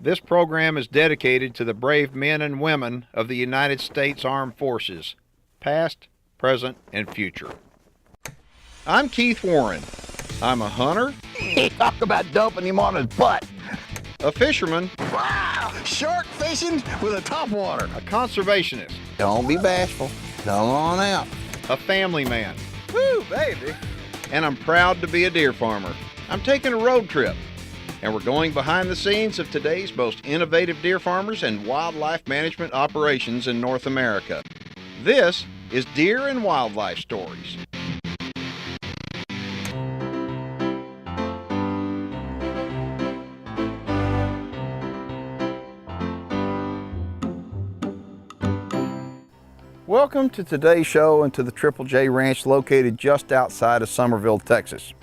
This program is dedicated to the brave men and women of the United States Armed Forces, past, present, and future. I'm Keith Warren. I'm a hunter. Talk about dumping him on his butt. A fisherman. Wow! Shark fishing with a topwater. A conservationist. Don't be bashful. Come on out. A family man. Woo, baby. And I'm proud to be a deer farmer. I'm taking a road trip, and we're going behind the scenes of today's most innovative deer farmers and wildlife management operations in North America. This is Deer and Wildlife Stories. Welcome to today's show and to the Triple J Ranch located just outside of Summerville, Texas.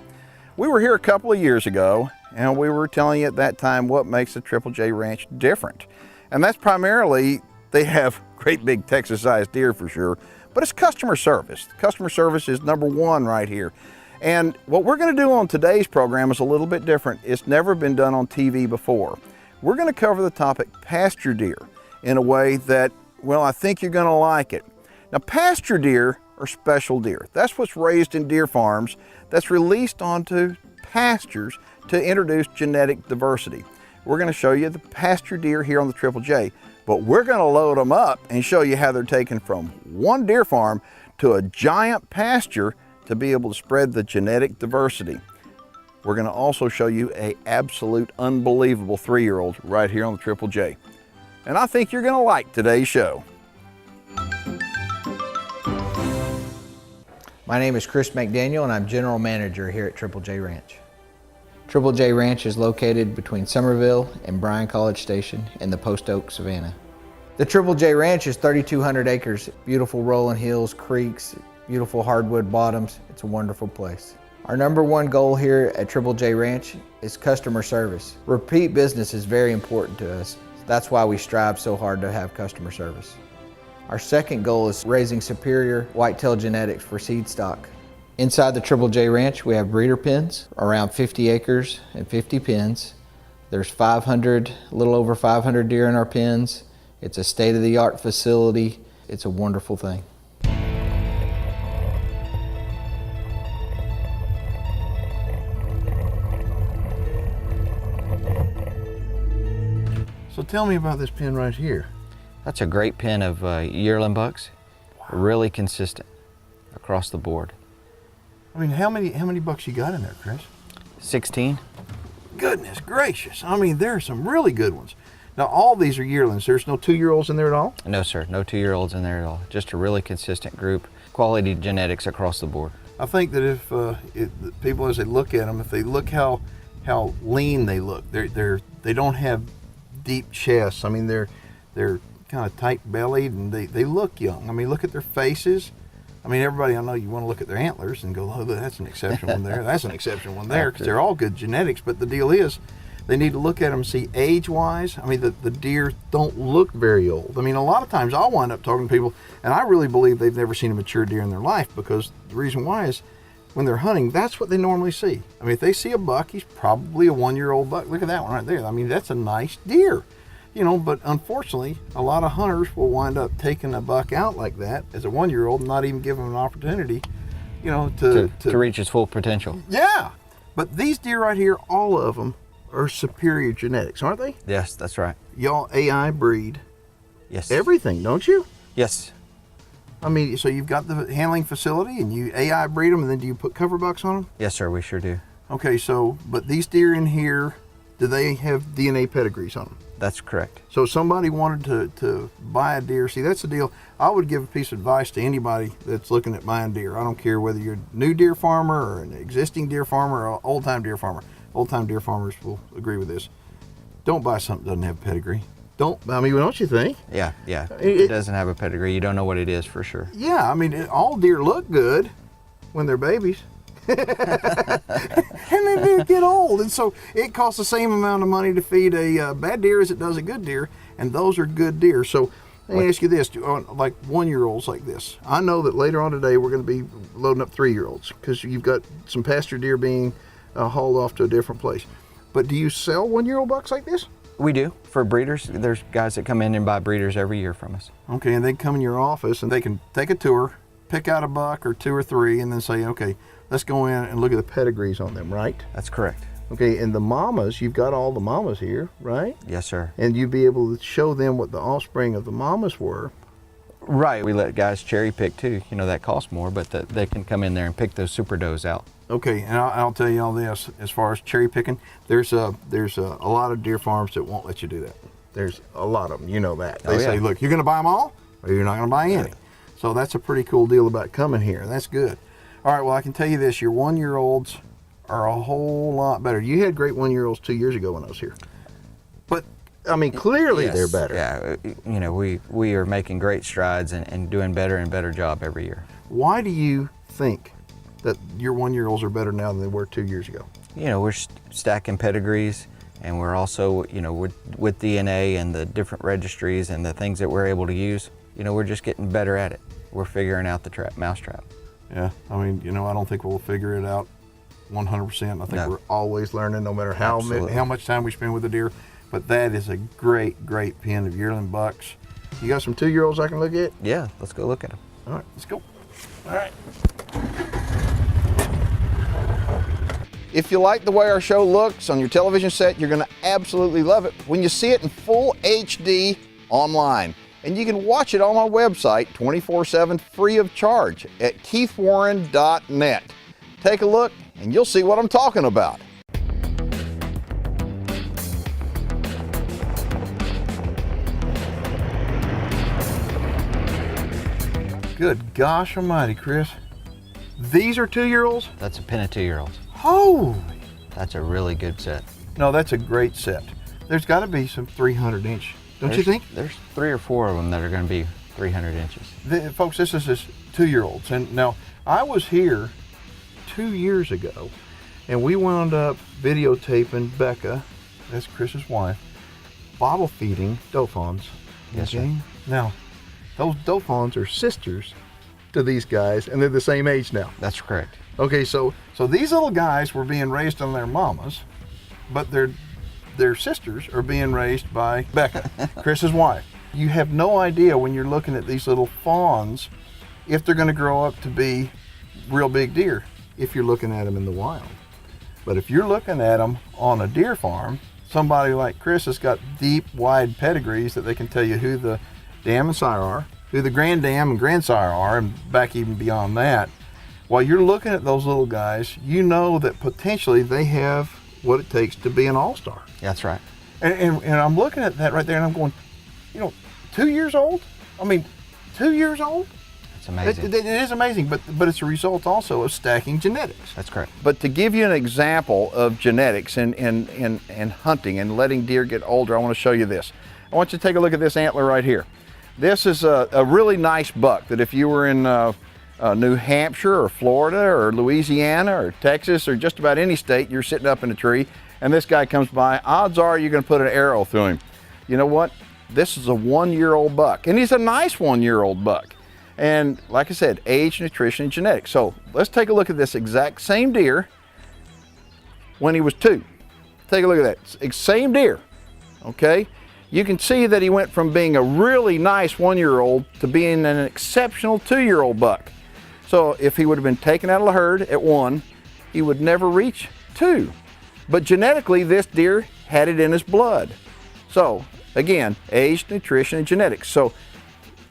We were here a couple of years ago, and we were telling you at that time what makes the Triple J Ranch different. And that's primarily, they have great big Texas-sized deer for sure, but it's customer service. Customer service is number one right here. And what we're gonna do on today's program is a little bit different. It's never been done on TV before. We're gonna cover the topic pasture deer in a way that, well, I think you're gonna like it. Now, pasture deer are special deer. That's what's raised in deer farms that's released onto pastures to introduce genetic diversity. We're gonna show you the pasture deer here on the Triple J, but we're gonna load them up and show you how they're taken from one deer farm to a giant pasture to be able to spread the genetic diversity. We're gonna also show you an absolute unbelievable 3-year-old right here on the Triple J. And I think you're gonna like today's show. My name is Chris McDaniel and I'm General Manager here at Triple J Ranch. Triple J Ranch is located between Summerville and Bryan College Station in the Post Oak Savannah. The Triple J Ranch is 3,200 acres, beautiful rolling hills, creeks, beautiful hardwood bottoms. It's a wonderful place. Our number one goal here at Triple J Ranch is customer service. Repeat business is very important to us. That's why we strive so hard to have customer service. Our second goal is raising superior whitetail genetics for seed stock. Inside the Triple J Ranch, we have breeder pens, around 50 acres and 50 pens. There's a little over 500 deer in our pens. It's a state-of-the-art facility. It's a wonderful thing. So tell me about this pen right here. That's a great pen of yearling bucks. Wow. Really consistent across the board. I mean, how many bucks you got in there, Chris? 16. Goodness gracious. I mean, there are some really good ones. Now, all these are yearlings. There's no 2-year-olds in there at all? No, sir. No 2-year-olds in there at all. Just a really consistent group. Quality genetics across the board. I think that if people, as they look at them, if they look how lean they look, they don't have deep chests. I mean, they're kind of tight-bellied, and they look young. I mean, look at their faces. I mean, everybody, I know you want to look at their antlers and go, oh, that's an exceptional one there. That's an exceptional one there, because they're all good genetics. But the deal is, they need to look at them and see age-wise. I mean, the deer don't look very old. I mean, a lot of times I'll wind up talking to people, and I really believe they've never seen a mature deer in their life, because the reason why is when they're hunting, that's what they normally see. I mean, if they see a buck, he's probably a 1-year-old buck. Look at that one right there. I mean, that's a nice deer. You know, but unfortunately, a lot of hunters will wind up taking a buck out like that as a 1-year-old and not even give him an opportunity, you know, to reach its full potential. Yeah. But these deer right here, all of them are superior genetics, aren't they? Yes, that's right. Y'all AI breed. Yes. Everything, don't you? Yes. I mean, so you've got the handling facility and you AI breed them, and then do you put cover bucks on them? Yes, sir, we sure do. Okay, so, but these deer in here, do they have DNA pedigrees on them? That's correct. So if somebody wanted to buy a deer, see, that's the deal. I would give a piece of advice to anybody that's looking at buying deer. I don't care whether you're a new deer farmer or an existing deer farmer or an old-time deer farmer. Old-time deer farmers will agree with this. Don't buy something that doesn't have pedigree. Don't you think? Yeah. It doesn't have a pedigree. You don't know what it is for sure. Yeah, I mean, all deer look good when they're babies. And then they get old, and so it costs the same amount of money to feed a bad deer as it does a good deer, and those are good deer. So let me ask you this, like 1-year-olds like this, I know that later on today we're going to be loading up 3-year-olds because you've got some pasture deer being hauled off to a different place. But do you sell 1-year-old bucks like this? We do. For breeders, there's guys that come in and buy breeders every year from us. Okay, and they come in your office and they can take a tour, pick out a buck or 2 or 3, and then say, okay, let's go in and look at the pedigrees on them, right? That's correct. Okay, and the mamas, you've got all the mamas here, right? Yes, sir. And you'd be able to show them what the offspring of the mamas were. Right. We let guys cherry pick too. You know, that costs more, but they can come in there and pick those super does out. Okay, and I'll tell you all this, as far as cherry picking, there's a lot of deer farms that won't let you do that. There's a lot of them, you know that. They say, look, you're gonna buy them all, or you're not gonna buy any. So that's a pretty cool deal about coming here. That's good. All right, well, I can tell you this, your 1-year-olds are a whole lot better. You had great 1-year-olds 2 years ago when I was here. But, I mean, clearly Yes. they're better. Yeah, you know, we are making great strides and doing better and better job every year. Why do you think that your 1-year-olds are better now than they were 2 years ago? You know, we're stacking pedigrees, and we're also, you know, with DNA and the different registries and the things that we're able to use, you know, we're just getting better at it. We're figuring out the mousetrap. Yeah, I mean, you know, I don't think we'll figure it out 100%. I think No. we're always learning, no matter how Absolutely. much time we spend with the deer. But that is a great, great pen of yearling bucks. You got some 2-year-olds I can look at? Yeah, let's go look at them. All right, let's go. All right. If you like the way our show looks on your television set, you're going to absolutely love it when you see it in full HD online. And you can watch it on our website 24/7 free of charge at keithwarren.net. Take a look and you'll see what I'm talking about. Good gosh almighty, Chris. These are 2-year-olds? That's a pen of 2-year-olds. Holy! That's a really good set. No, that's a great set. There's got to be some 300-inch, don't you think? There's 3 or 4 of them that are going to be 300 inches. Folks, this is just 2-year-olds. And now, I was here 2 years ago, and we wound up videotaping Becca, that's Chris's wife, bottle feeding doe fawns. Yes, sir. Now, those doe fawns are sisters to these guys, and they're the same age now. That's correct. Okay, so these little guys were being raised on their mamas, but their sisters are being raised by Becca, Chris's wife. You have no idea when you're looking at these little fawns if they're going to grow up to be real big deer if you're looking at them in the wild. But if you're looking at them on a deer farm, somebody like Chris has got deep, wide pedigrees that they can tell you who the dam and sire are, who the grand dam and grandsire are, and back even beyond that. While you're looking at those little guys, you know that potentially they have what it takes to be an all-star. That's right. And I'm looking at that right there and I'm going, you know, 2 years old? I mean, 2 years old? It's amazing. It is amazing, but it's a result also of stacking genetics. That's correct. But to give you an example of genetics and hunting and letting deer get older, I want to show you this. I want you to take a look at this antler right here. This is a really nice buck that if you were in New Hampshire or Florida or Louisiana or Texas or just about any state, you're sitting up in a tree and this guy comes by, odds are you're going to put an arrow through him. You know what? This is a 1-year-old buck, and he's a nice 1-year-old buck. And like I said, age, nutrition, and genetics. So let's take a look at this exact same deer when he was 2. Take a look at that, same deer, okay? You can see that he went from being a really nice 1-year-old to being an exceptional 2-year-old buck. So if he would have been taken out of the herd at 1, he would never reach 2. But genetically, this deer had it in his blood. So again, age, nutrition, and genetics. So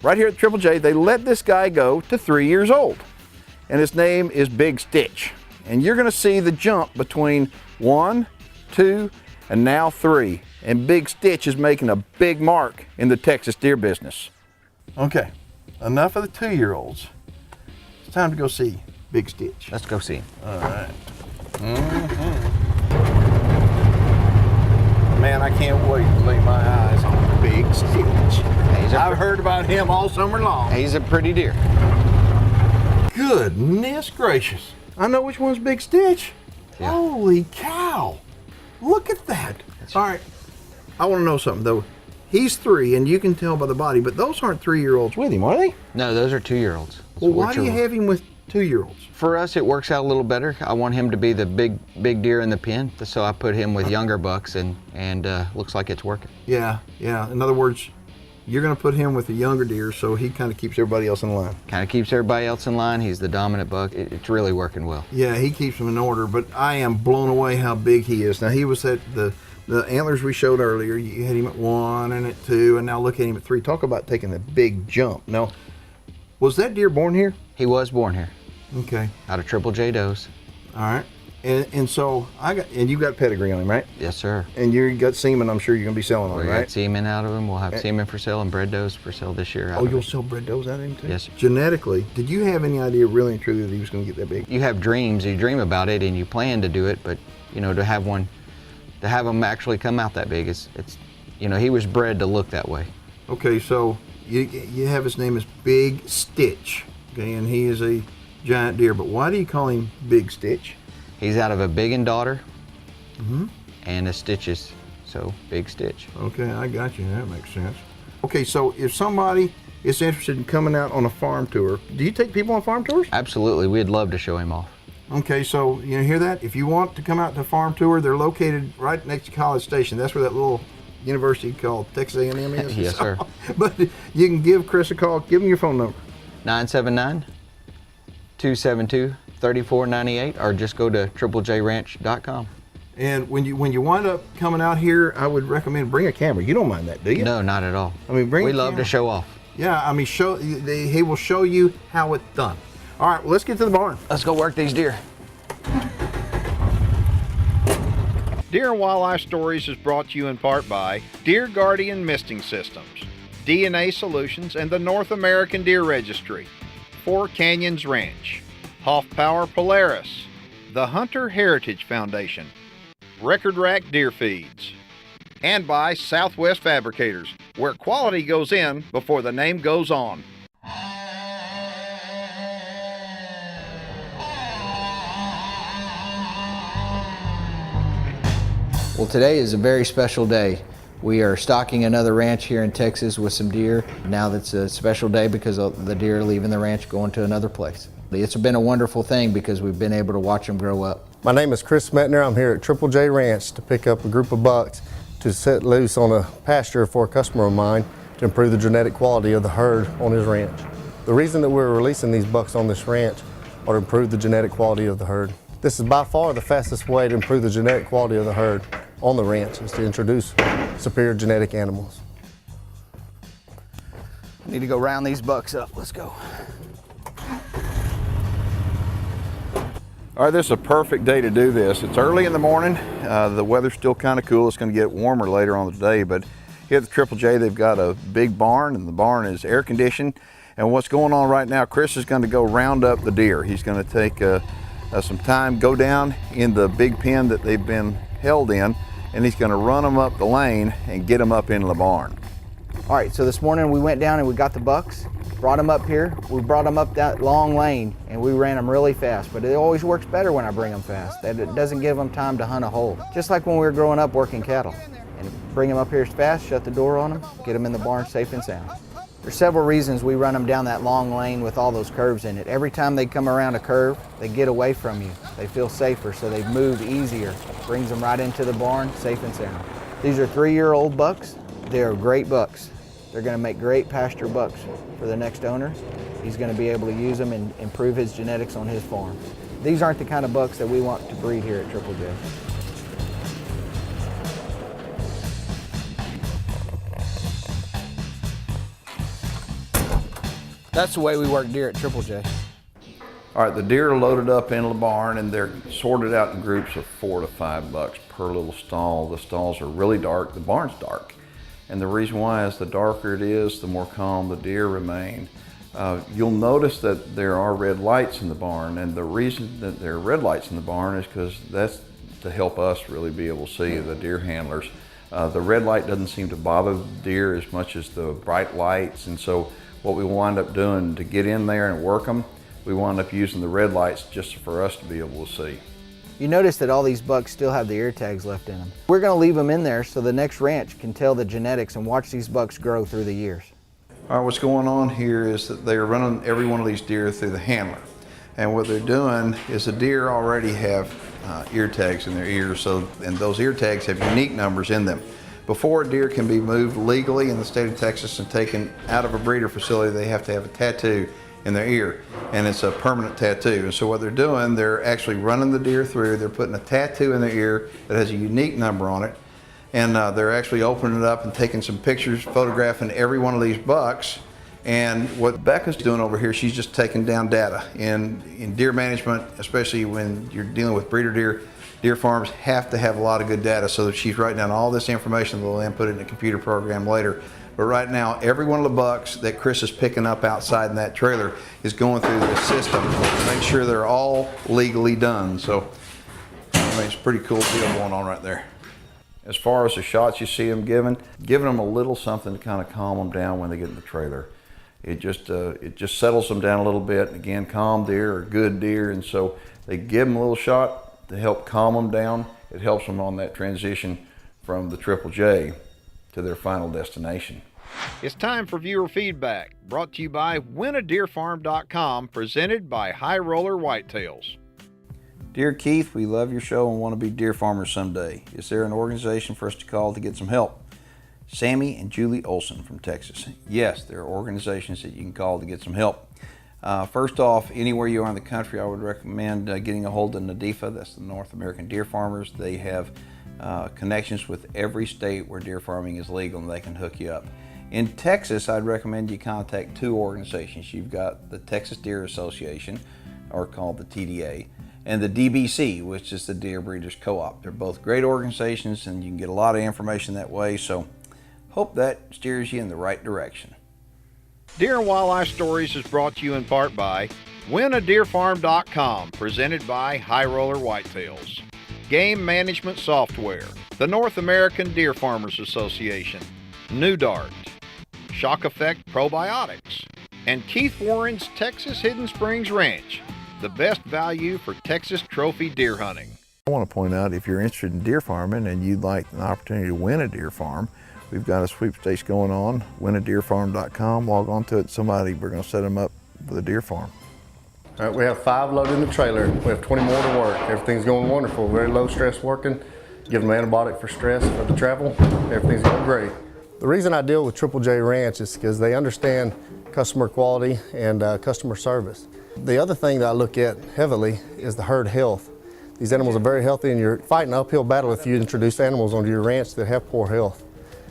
right here at Triple J, they let this guy go to 3 years old. And his name is Big Stitch. And you're gonna see the jump between 1, 2, and now 3. And Big Stitch is making a big mark in the Texas deer business. Okay, enough of the 2-year-olds. It's time to go see Big Stitch. Let's go see him. All right. Man, I can't wait to lay my eyes on Big Stitch. I've heard about him all summer long. He's a pretty deer. Goodness gracious. I know which one's Big Stitch. Yeah. Holy cow. Look at that. All right. I want to know something though. He's 3 and you can tell by the body, but those aren't 3-year-olds with him, are they? No, those are 2-year-olds. Well, why do you have him with 2-year-olds. For us, it works out a little better. I want him to be the big deer in the pen, so I put him with younger bucks, and looks like it's working. Yeah. In other words, you're going to put him with the younger deer, so he kind of keeps everybody else in line. Kind of keeps everybody else in line. He's the dominant buck. It's really working well. Yeah, he keeps them in order, but I am blown away how big he is. Now, he was at the antlers we showed earlier. You had him at 1 and at 2, and now look at him at 3. Talk about taking a big jump. Now, was that deer born here? He was born here. Okay. Out of Triple J does. All right. And so you got pedigree on him, right? Yes, sir. And you got semen. I'm sure you're gonna be selling on, We right? got semen out of him. We'll have semen for sale and bred does for sale this year. Oh, you'll sell bred does out of him too? Yes, sir. Genetically, did you have any idea, really and truly, that he was gonna get that big? You have dreams. You dream about it and you plan to do it, but to have him actually come out that big, it's he was bred to look that way. Okay, so you have his name is Big Stitch. Okay, and he is a giant deer. But why do you call him Big Stitch? He's out of a biggin daughter and a Stitches, so Big Stitch. Okay, I got you. That makes sense. Okay, so if somebody is interested in coming out on a farm tour, do you take people on farm tours? Absolutely, we'd love to show him off. Okay, so you hear that? If you want to come out to a farm tour, they're located right next to College Station. That's where that little university called Texas A&M is. Yes, sir. But you can give Chris a call. Give him your phone number. 979-272-3498, or just go to triplejranch.com. And when you wind up coming out here, I would recommend bring a camera. You don't mind that, do you? No, not at all. I mean, we love to show off. Yeah, I mean, he will show you how it's done. All right, well, let's get to the barn. Let's go work these deer. Deer and Wildlife Stories is brought to you in part by Deer Guardian Misting Systems, DNA Solutions, and the North American Deer Registry, Four Canyons Ranch, Hoff Power Polaris, the Hunter Heritage Foundation, Record Rack Deer Feeds, and by Southwest Fabricators, where quality goes in before the name goes on. Well, today is a very special day. We are stocking another ranch here in Texas with some deer. Now that's a special day because the deer are leaving the ranch going to another place. It's been a wonderful thing because we've been able to watch them grow up. My name is Chris Metner. I'm here at Triple J Ranch to pick up a group of bucks to set loose on a pasture for a customer of mine to improve the genetic quality of the herd on his ranch. The reason that we're releasing these bucks on this ranch are to improve the genetic quality of the herd. This is by far the fastest way to improve the genetic quality of the herd on the ranch, is to introduce superior genetic animals. Need to go round these bucks up. Let's go. All right, this is a perfect day to do this. It's early in the morning. The weather's still kind of cool. It's going to get warmer later on today, but here at the Triple J, they've got a big barn, and the barn is air conditioned. And what's going on right now, Chris is going to go round up the deer. He's going to take some time, go down in the big pen that they've been held in, and he's going to run them up the lane and get them up into the barn. All right, so this morning we went down and we got the bucks, brought them up here. We brought them up that long lane and we ran them really fast, but it always works better when I bring them fast. It doesn't give them time to hunt a hole. Just like when we were growing up working cattle. And bring them up here fast, shut the door on them, get them in the barn safe and sound. There's several reasons we run them down that long lane with all those curves in it. Every time they come around a curve, they get away from you. They feel safer, so they move easier. Brings them right into the barn, safe and sound. These are 3-year-old bucks. They're great bucks. They're gonna make great pasture bucks for the next owner. He's gonna be able to use them and improve his genetics on his farm. These aren't the kind of bucks that we want to breed here at Triple J. That's the way we work deer at Triple J. All right, the deer are loaded up into the barn and they're sorted out in groups of 4 to 5 bucks per little stall. The stalls are really dark, the barn's dark. And the reason why is the darker it is, the more calm the deer remain. You'll notice that there are red lights in the barn, and the reason that there are red lights in the barn is because that's to help us really be able to see, the deer handlers. The red light doesn't seem to bother the deer as much as the bright lights, and so what we wind up doing to get in there and work them, we wind up using the red lights just for us to be able to see. You notice that all these bucks still have the ear tags left in them. We're gonna leave them in there so the next ranch can tell the genetics and watch these bucks grow through the years. All right, what's going on here is that they're running every one of these deer through the handler. And what they're doing is the deer already have ear tags in their ears, and those ear tags have unique numbers in them. Before a deer can be moved legally in the state of Texas and taken out of a breeder facility, they have to have a tattoo in their ear, and it's a permanent tattoo. And so what they're doing, they're actually running the deer through, they're putting a tattoo in their ear that has a unique number on it, and they're actually opening it up and taking some pictures, photographing every one of these bucks. And what Becca's doing over here, she's just taking down data. In deer management, especially when you're dealing with breeder deer, deer farms have to have a lot of good data, so that she's writing down all this information that they'll then put it in a computer program later. But right now, every one of the bucks that Chris is picking up outside in that trailer is going through the system to make sure they're all legally done. So, I mean, it's a pretty cool deal going on right there. As far as the shots you see them giving them a little something to kind of calm them down when they get in the trailer. It just settles them down a little bit. And again, calm deer are good deer, and so they give them a little shot to help calm them down. It helps them on that transition from the Triple J to their final destination. It's time for viewer feedback, brought to you by winadeerfarm.com, presented by High Roller Whitetails. Dear Keith, we love your show and want to be deer farmers someday. Is there an organization for us to call to get some help? Sammy and Julie Olson from Texas. Yes, there are organizations that you can call to get some help. First off, anywhere you are in the country, I would recommend getting a hold of NADEFA. That's the North American Deer Farmers. They have connections with every state where deer farming is legal, and they can hook you up. In Texas, I'd recommend you contact two organizations. You've got the Texas Deer Association, or called the TDA, and the DBC, which is the Deer Breeders Co-op. They're both great organizations, and you can get a lot of information that way, so hope that steers you in the right direction. Deer and Wildlife Stories is brought to you in part by winadeerfarm.com, presented by High Roller Whitetails, Game Management Software, the North American Deer Farmers Association, New Dart, Shock Effect Probiotics, and Keith Warren's Texas Hidden Springs Ranch, the best value for Texas trophy deer hunting. I want to point out, if you're interested in deer farming and you'd like an opportunity to win a deer farm, we've got a sweepstakes going on, winadeerfarm.com. Log on to it. We're going to set them up with a deer farm. All right, we have 5 loaded in the trailer. We have 20 more to work. Everything's going wonderful. Very low stress working. Give them antibiotic for stress for the travel. Everything's going great. The reason I deal with Triple J Ranch is because they understand customer quality and customer service. The other thing that I look at heavily is the herd health. These animals are very healthy, and you're fighting an uphill battle if you introduce animals onto your ranch that have poor health.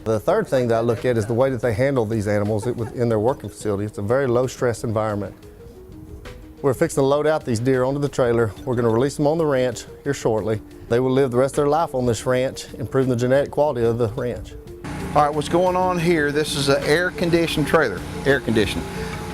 The third thing that I look at is the way that they handle these animals in their working facility. It's a very low stress environment. We're fixing to load out these deer onto the trailer. We're going to release them on the ranch here shortly. They will live the rest of their life on this ranch, improving the genetic quality of the ranch. All right, what's going on here, this is an air-conditioned trailer, air-conditioned.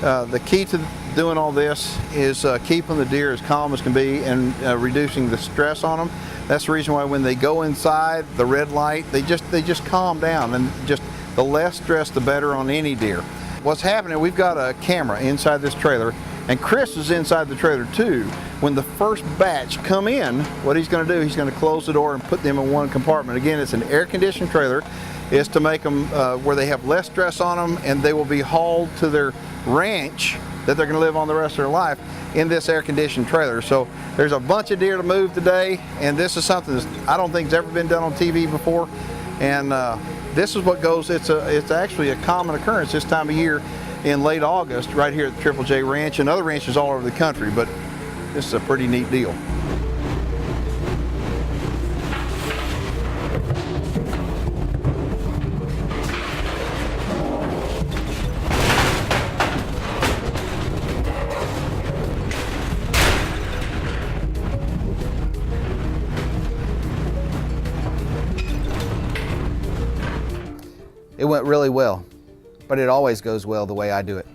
The key to doing all this is keeping the deer as calm as can be and reducing the stress on them. That's the reason why when they go inside the red light, they just calm down, and just the less stress the better on any deer. What's happening, we've got a camera inside this trailer, and Chris is inside the trailer too. When the first batch come in, what he's going to do, he's going to close the door and put them in one compartment. Again, it's an air-conditioned trailer. It's to make them where they have less stress on them, and they will be hauled to their ranch that they're going to live on the rest of their life in this air-conditioned trailer. So there's a bunch of deer to move today, and this is something that I don't think has ever been done on TV before. And this is what goes, it's actually a common occurrence this time of year in late August right here at the Triple J Ranch and other ranches all over the country, but this is a pretty neat deal. It went really well, but it always goes well the way I do it.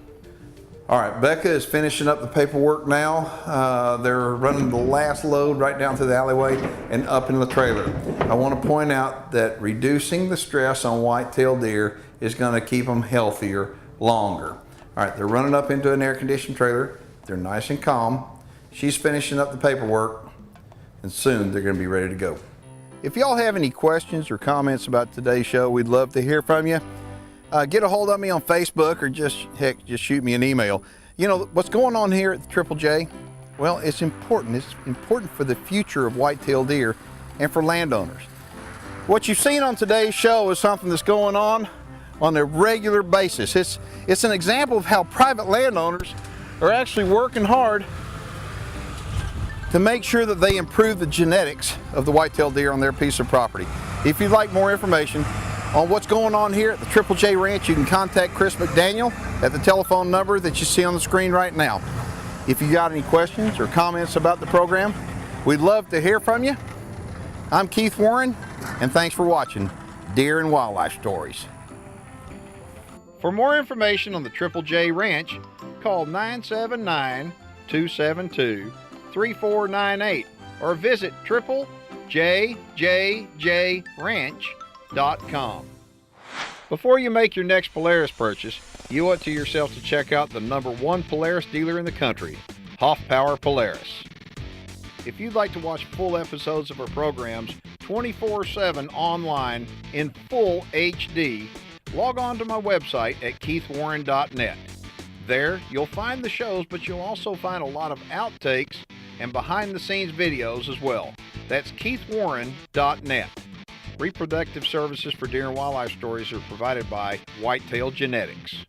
All right, Becca is finishing up the paperwork now. They're running the last load right down through the alleyway and up in the trailer. I want to point out that reducing the stress on white-tailed deer is going to keep them healthier longer. All right, they're running up into an air-conditioned trailer. They're nice and calm. She's finishing up the paperwork, and soon they're going to be ready to go. If y'all have any questions or comments about today's show, we'd love to hear from you. Get a hold of me on Facebook, or just shoot me an email. You know, what's going on here at the Triple J, Well, it's important. It's important for the future of white-tailed deer and for landowners. What you've seen on today's show is something that's going on a regular basis. It's an example of how private landowners are actually working hard to make sure that they improve the genetics of the white-tailed deer on their piece of property. If you'd like more information on what's going on here at the Triple J Ranch, you can contact Chris McDaniel at the telephone number that you see on the screen right now. If you got any questions or comments about the program, we'd love to hear from you. I'm Keith Warren, and thanks for watching Deer and Wildlife Stories. For more information on the Triple J Ranch, call 979-272-3498 or visit triplejjjranch.com. Before you make your next Polaris purchase, you owe it to yourself to check out the #1 Polaris dealer in the country, Hoff Power Polaris. If you'd like to watch full episodes of our programs 24/7 online in full HD, log on to my website at keithwarren.net. There, you'll find the shows, but you'll also find a lot of outtakes and behind-the-scenes videos as well. That's keithwarren.net. Reproductive services for deer and wildlife stories are provided by Whitetail Genetics.